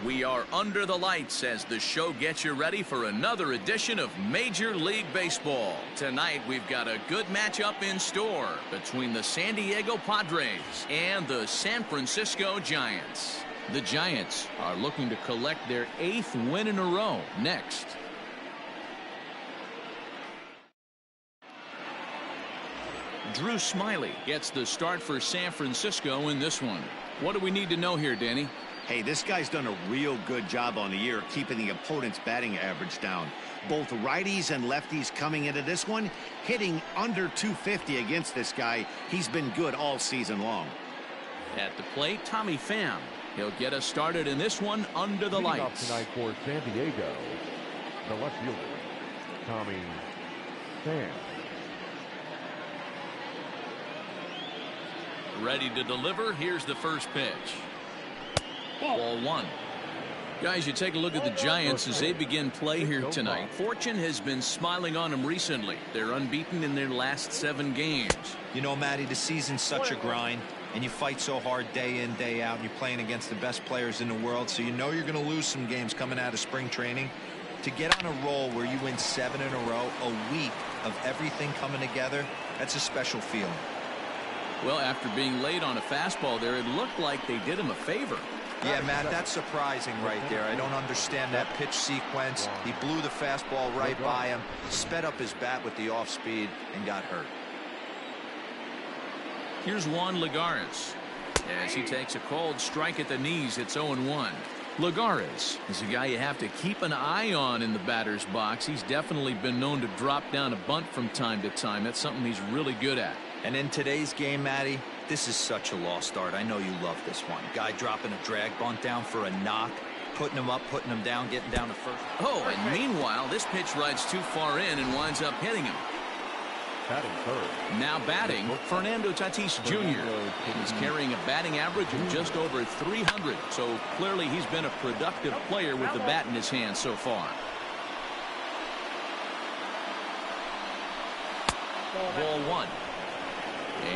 We are under the lights as the show gets you ready for another edition of Major League Baseball. Tonight we've got a good matchup in store between the San Diego Padres and the San Francisco Giants. The Giants are looking to collect their 8th win in a row next. Drew Smyly gets the start for San Francisco in this one. What do we need to know here, Danny? Hey, this guy's done a real good job on the year keeping the opponent's batting average down. Both righties and lefties coming into this one, hitting under 250 against this guy. He's been good all season long. At the plate, Tommy Pham. He'll get us started in this one under the lights. Up tonight for San Diego, the left fielder, Tommy Pham. Ready to deliver. Here's the first pitch. Ball one. Guys, you take a look at the Giants as they begin play here tonight. Fortune has been smiling on them recently. They're unbeaten in their last 7 games. You know, Matty, the season's such a grind, and you fight so hard day in, day out, and you're playing against the best players in the world, so you know you're going to lose some games coming out of spring training. To get on a roll where you win 7 in a row, a week of everything coming together, that's a special feeling. Well, after being late on a fastball there, it looked like they did him a favor. Yeah, Matt, that's surprising right there. I don't understand that pitch sequence. He blew the fastball right by him, sped up his bat with the off speed, and got hurt. Here's Juan Lagares. As he takes a cold strike at the knees, it's 0-1. Lagares is a guy you have to keep an eye on in the batter's box. He's definitely been known to drop down a bunt from time to time. That's something he's really good at. And in today's game, Matty, this is such a lost art. I know you love this one. Guy dropping a drag bunt down for a knock, putting him up, putting him down, getting down to first. Oh, and meanwhile, this pitch rides too far in and winds up hitting him. Batting third. Now batting, Fernando Tatis Jr. He's carrying a batting average of just over 300, so clearly he's been a productive player with the bat in his hand so far. Ball one.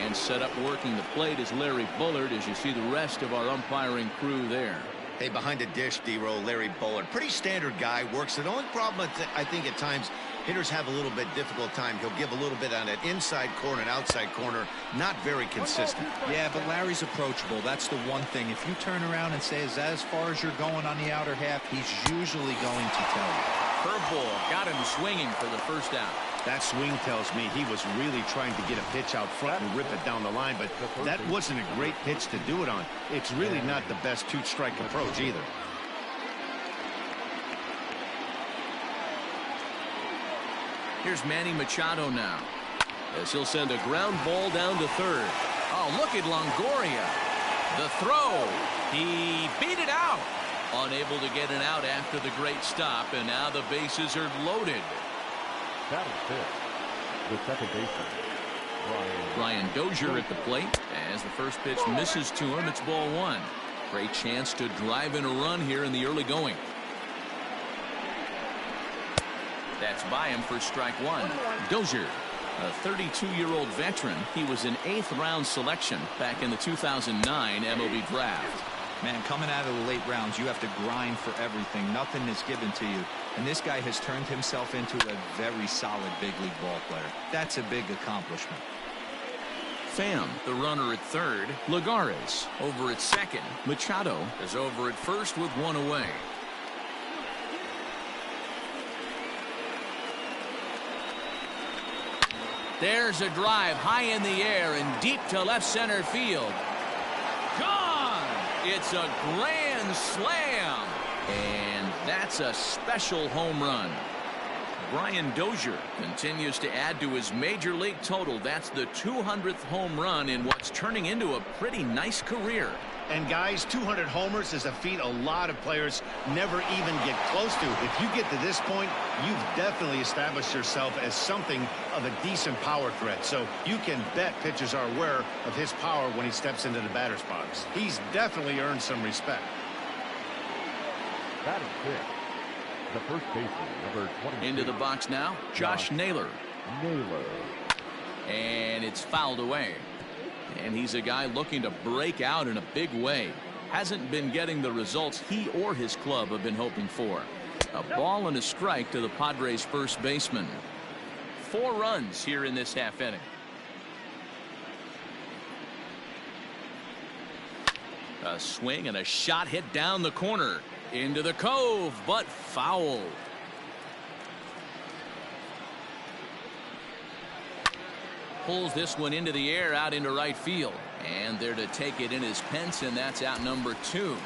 And set up working the plate is Larry Bullard, as you see the rest of our umpiring crew there. Hey, behind the dish, D-Roll, Larry Bullard. Pretty standard guy, works it. The only problem, I think, at times, hitters have a little bit difficult time. He'll give a little bit on that inside corner and outside corner. Not very consistent. Yeah, but Larry's approachable. That's the one thing. If you turn around and say, is that as far as you're going on the outer half, he's usually going to tell you. Curveball got him swinging for the first out. That swing tells me he was really trying to get a pitch out front and rip it down the line, but that wasn't a great pitch to do it on. It's really not the best two-strike approach either. Here's Manny Machado now, as he'll send a ground ball down to third. Oh, look at Longoria. The throw. He beat it out. Unable to get it out after the great stop, and now the bases are loaded. Batting fifth, the second baseman, Brian Dozier at the plate. As the first pitch misses to him, it's ball one. Great chance to drive in a run here in the early going. That's by him for strike one. Dozier, a 32-year-old veteran. He was an 8th-round selection back in the 2009 MLB draft. Man, coming out of the late rounds, you have to grind for everything. Nothing is given to you. And this guy has turned himself into a very solid big league ball player. That's a big accomplishment. Pham, the runner at third. Lagares over at second. Machado is over at first with one away. There's a drive high in the air and deep to left center field. Gone! It's a grand slam. And that's a special home run. Brian Dozier continues to add to his major league total. That's the 200th home run in what's turning into a pretty nice career. And guys, 200 homers is a feat a lot of players never even get close to. If you get to this point, you've definitely established yourself as something of a decent power threat. So you can bet pitchers are aware of his power when he steps into the batter's box. He's definitely earned some respect. batting fifth, the first baseman, number 22. Into the box now, Josh Naylor. And it's fouled away. And he's a guy looking to break out in a big way. hasn't been getting the results he or his club have been hoping for. A ball and a strike to the Padres first baseman. 4 runs here in this half inning. A swing and a shot hit down the corner into the cove, but foul. Pulls this one into the air out into right field, and there to take it in is Pence, and that's out number 2.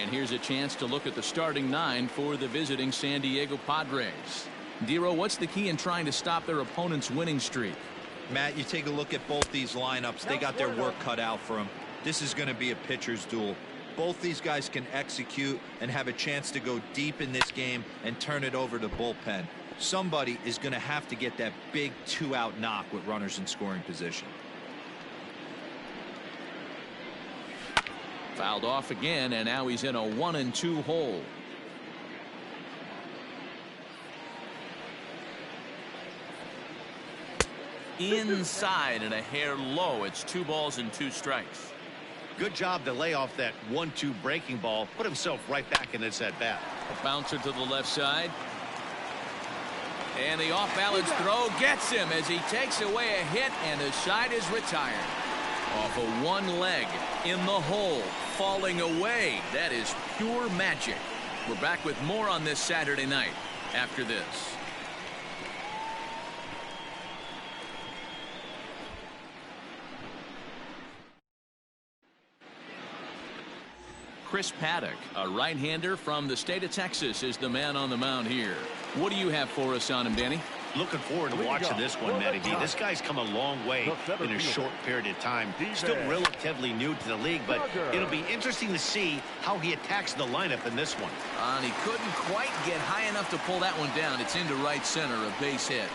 And here's a chance to look at the starting 9 for the visiting San Diego Padres. Dero, what's the key in trying to stop their opponent's winning streak? Matt, you take a look at both these lineups. They got their work cut out for them. This is going to be a pitcher's duel. Both these guys can execute and have a chance to go deep in this game and turn it over to bullpen. Somebody is going to have to get that big 2-out knock with runners in scoring position. Fouled off again, and now he's in a 1-2 hole. Inside and a hair low. It's 2 balls and 2 strikes. Good job to lay off that 1-2 breaking ball. Put himself right back in this at bat. A bouncer to the left side. And the off-balance throw gets him as he takes away a hit, and the side is retired. Off of one leg in the hole, falling away. That is pure magic. We're back with more on this Saturday night after this. Chris Paddock, a right-hander from the state of Texas, is the man on the mound here. What do you have for us on him, Danny? Looking forward to watching this one, Matty B. This guy's come a long way in a short period of time. Still relatively new to the league, but it'll be interesting to see how he attacks the lineup in this one. And he couldn't quite get high enough to pull that one down. It's into right center, a base hit.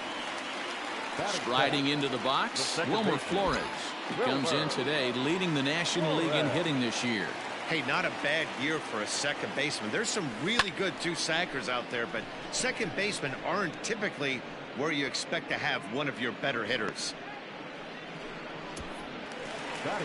Striding into the box, Wilmer Flores. He comes in today leading the National League in hitting this year. Hey, not a bad year for a second baseman. There's some really good two-sackers out there, but second basemen aren't typically where you expect to have one of your better hitters.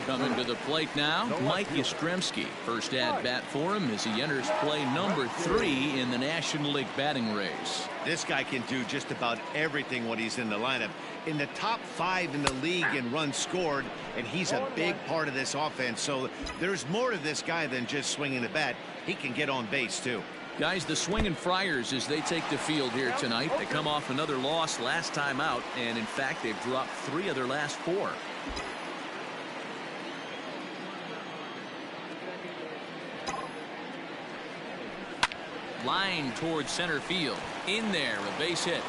Coming to the plate now, Mike Yastrzemski. First at bat for him as he enters play number 3 in the National League batting race. This guy can do just about everything when he's in the lineup. In the top 5 in the league in runs scored, and he's a big part of this offense. So there's more to this guy than just swinging the bat. He can get on base too. Guys, the Swinging Friars as they take the field here tonight. They come off another loss last time out, and in fact they've dropped 3 of their last 4. Line towards center field. In there, a base hit.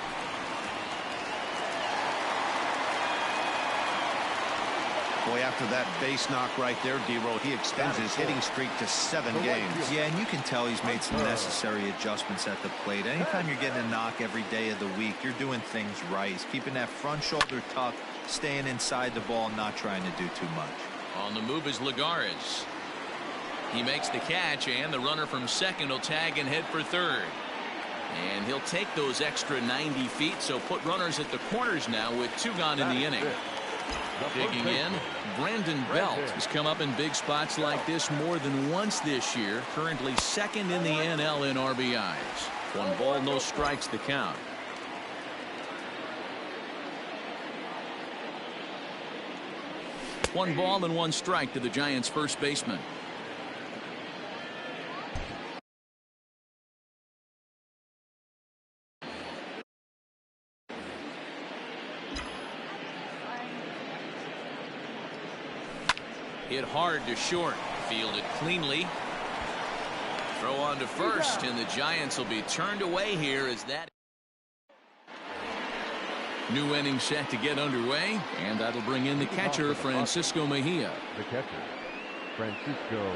Boy, after that base knock right there, D-Roll, he extends his hitting streak to 7 games. Yeah, and you can tell he's made some necessary adjustments at the plate. Anytime you're getting a knock every day of the week, you're doing things right. He's keeping that front shoulder tucked, staying inside the ball, not trying to do too much. On the move is Lagares. He makes the catch, and the runner from second will tag and head for third. And he'll take those extra 90 feet, so put runners at the corners now with 2 gone in the inning. Digging in, Brandon Belt has come up in big spots like this more than once this year. Currently second in the NL in RBIs. 1 ball, no strikes the count. One ball and 1 strike to the Giants' first baseman. Hit hard to short. Fielded cleanly. Throw on to first, and the Giants will be turned away here as that new inning set to get underway, and that'll bring in the catcher, Francisco Mejia. The catcher, Francisco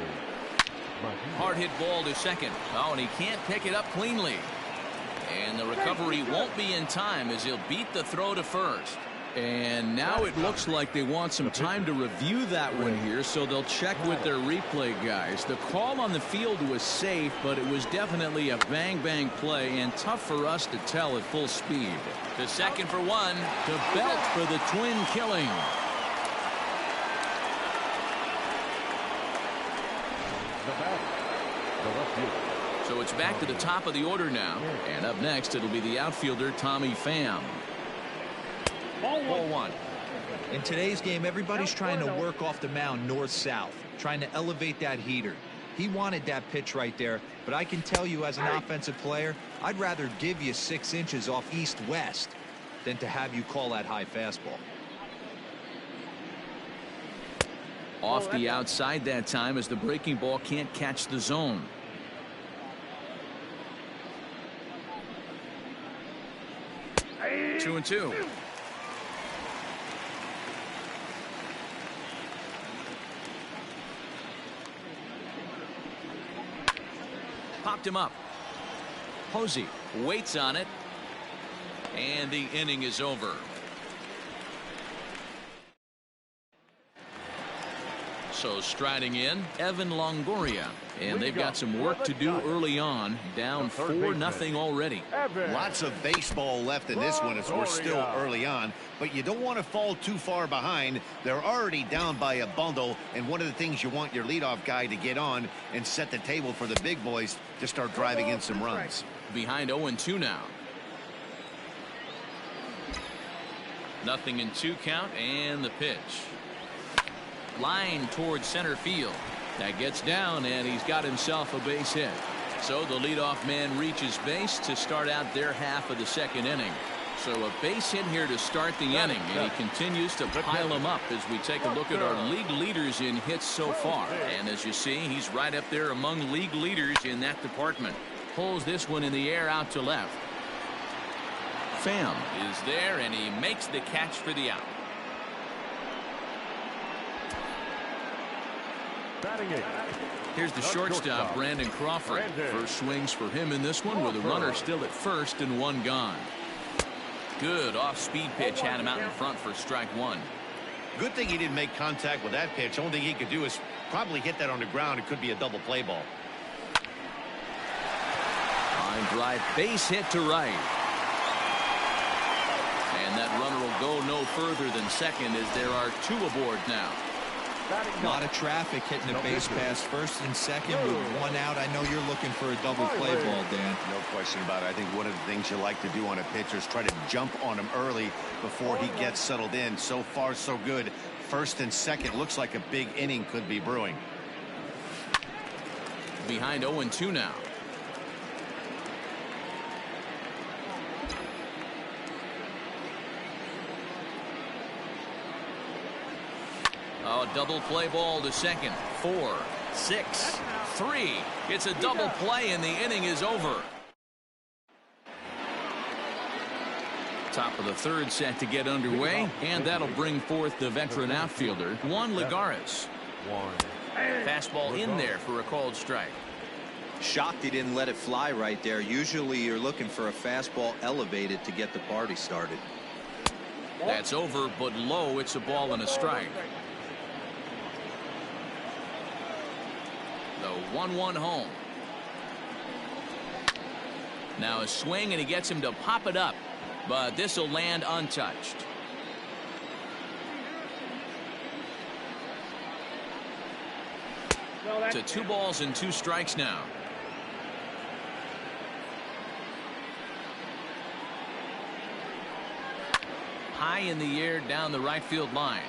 Mejia. Hard hit ball to second. Oh, and he can't pick it up cleanly. And the recovery won't be in time as he'll beat the throw to first. And now it looks like they want some time to review that one here, so they'll check with their replay guys. The call on the field was safe, but it was definitely a bang-bang play and tough for us to tell at full speed. To second for 1, to Belt for the twin killing. So it's back to the top of the order now. And up next, it'll be the outfielder, Tommy Pham. Ball one. In today's game, everybody's trying to work off the mound north-south, trying to elevate that heater. He wanted that pitch right there, but I can tell you as an offensive player, I'd rather give you 6 inches off east-west than to have you call that high fastball. Off the outside that time as the breaking ball can't catch the zone. Two and two. Popped him up. Posey waits on it. And the inning is over. So striding in, Evan Longoria. And they've got some work to do early on. Down 4-0 already. Lots of baseball left in this one as we're still early on. But you don't want to fall too far behind. They're already down by a bundle. And one of the things you want your leadoff guy to get on and set the table for the big boys to start driving in some runs. Behind 0-2 now. 0-2 count and the pitch. Line towards center field. That gets down and he's got himself a base hit. So the leadoff man reaches base to start out their half of the second inning. So a base hit here to start the inning, and he continues to pile them up as we take a look at our league leaders in hits so far. And as you see, he's right up there among league leaders in that department. Pulls this one in the air out to left. Pham is there and he makes the catch for the out. Here's the shortstop, Brandon Crawford. First swings for him in this one with a runner still at first and one gone. Good off-speed pitch had him out in front for strike one. Good thing he didn't make contact with that pitch. Only thing he could do is probably hit that on the ground. It could be a double play ball. Line drive, base hit to right. And that runner will go no further than second as there are two aboard now. A lot of traffic hitting the base pass first and second with one out. I know you're looking for a double play ball, Dan. No question about it. I think one of the things you like to do on a pitcher is try to jump on him early before he gets settled in. So far, so good. First and second looks like a big inning could be brewing. Behind 0-2 now. Oh, double play ball to second. 4, 6, 3. It's a double play and the inning is over. Top of the third set to get underway, and that'll bring forth the veteran outfielder, Juan Lagares. Fastball in there for a called strike. Shocked he didn't let it fly right there. Usually you're looking for a fastball elevated to get the party started. That's over, but low. It's a ball and a strike. The 1-1 home. Now a swing and he gets him to pop it up, but this will land untouched. To 2 balls and 2 strikes now. High in the air down the right field line,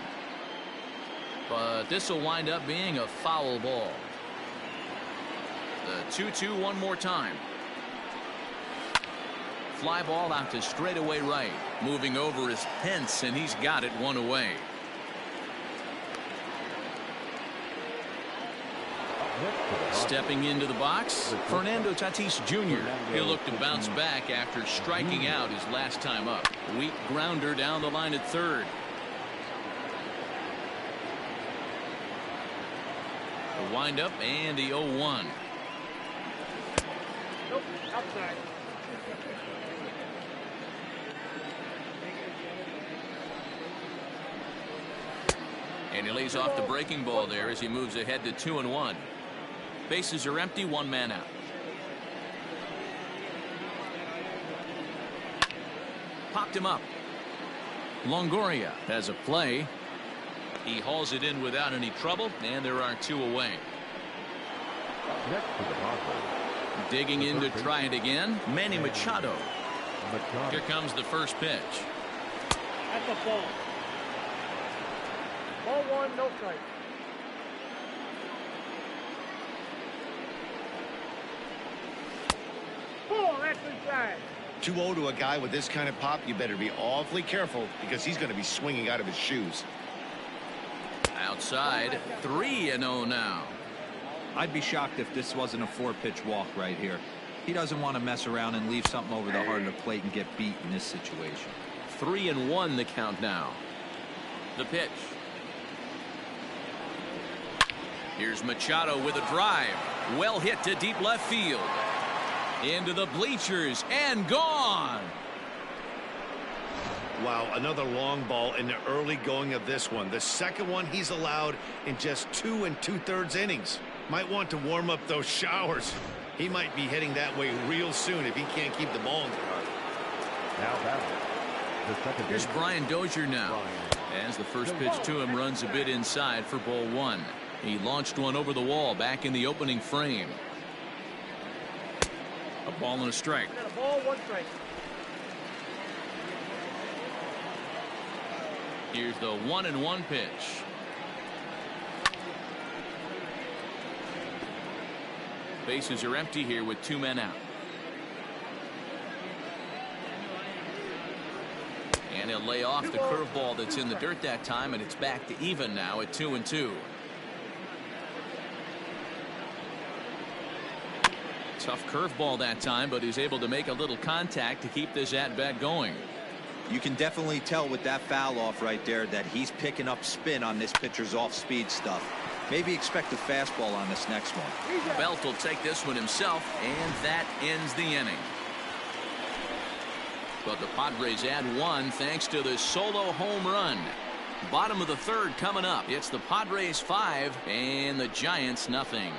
but this will wind up being a foul ball. The 2-2 one more time. Fly ball out to straightaway right. Moving over is Pence, and he's got it one away. Stepping into the box, Fernando Tatis Jr. He'll look to bounce back after striking out his last time up. Weak grounder down the line at third. The windup and the 0-1. Nope, outside. And he lays off the breaking ball there as he moves ahead to 2-1. Bases are empty, 1 man out. Popped him up. Longoria has a play. He hauls it in without any trouble, and there are 2 away. Next to the Padres, Digging in to try it again, Manny Machado. Machado. Here comes the first pitch. That's a ball. Ball one, no strike. Ball, that's inside. 2-0 to a guy with this kind of pop, you better be awfully careful because he's going to be swinging out of his shoes. Outside, 3-0 now. I'd be shocked if this wasn't a 4-pitch walk right here. He doesn't want to mess around and leave something over the heart of the plate and get beat in this situation. 3-1 the count now. The pitch. Here's Machado with a drive. Well hit to deep left field. Into the bleachers and gone. Wow, another long ball in the early going of this one. The second one he's allowed in just 2 2/3 innings. Might want to warm up those showers. He might be heading that way real soon if he can't keep the ball in the park. Now batting. The second Here's baseman, Brian Dozier now. Brian. As the first pitch to him runs a bit inside for ball one. He launched one over the wall back in the opening frame. A ball and a strike. Got a ball, one strike. Here's the 1-1 pitch. Bases are empty here with 2 men out. And he'll lay off the curveball that's in the dirt that time, and it's back to even now at 2-2. Tough curveball that time, but he's able to make a little contact to keep this at-bat going. You can definitely tell with that foul off right there that he's picking up spin on this pitcher's off-speed stuff. Maybe expect a fastball on this next one. Belt will take this one himself, and that ends the inning. But the Padres add 1 thanks to the solo home run. Bottom of the third coming up. It's the Padres 5 and the Giants nothing.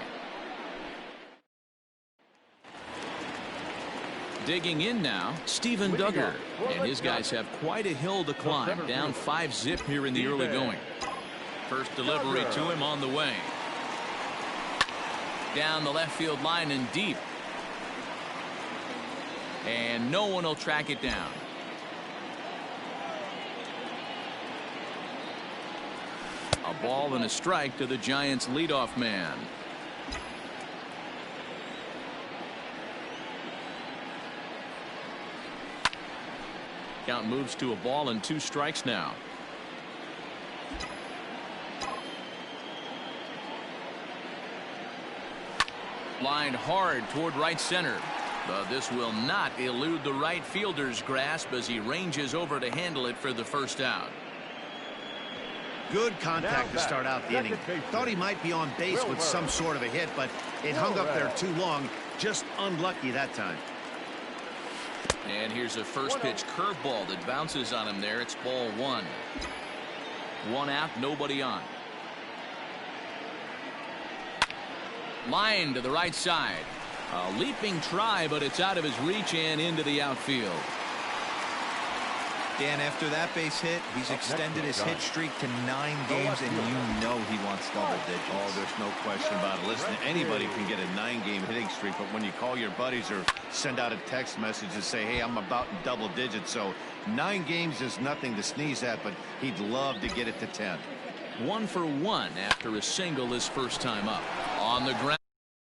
Digging in now, Steven Duggar. And his guys have quite a hill to climb. Down 5-zip here in the early going. First delivery to him on the way. Down the left field line and deep. And no one will track it down. A ball and a strike to the Giants leadoff man. Count moves to a ball and 2 strikes now. Lined hard toward right center. But this will not elude the right fielder's grasp as he ranges over to handle it for the first out. Good contact to start out the inning. Thought he might be on base with some sort of a hit, but it hung up there too long. Just unlucky that time. And here's a first pitch curveball that bounces on him there. It's ball 1. 1 out, nobody on. Line to the right side. A leaping try, but it's out of his reach and into the outfield. Dan, after that base hit, he's extended his hit streak to 9 games, and you know he wants double digits. Oh, there's no question about it. Listen, anybody can get a 9-game hitting streak, but when you call your buddies or send out a text message and say, hey, I'm about in double digits, so 9 games is nothing to sneeze at, but he'd love to get it to 10. 1 for 1 after a single his first time up. On the ground.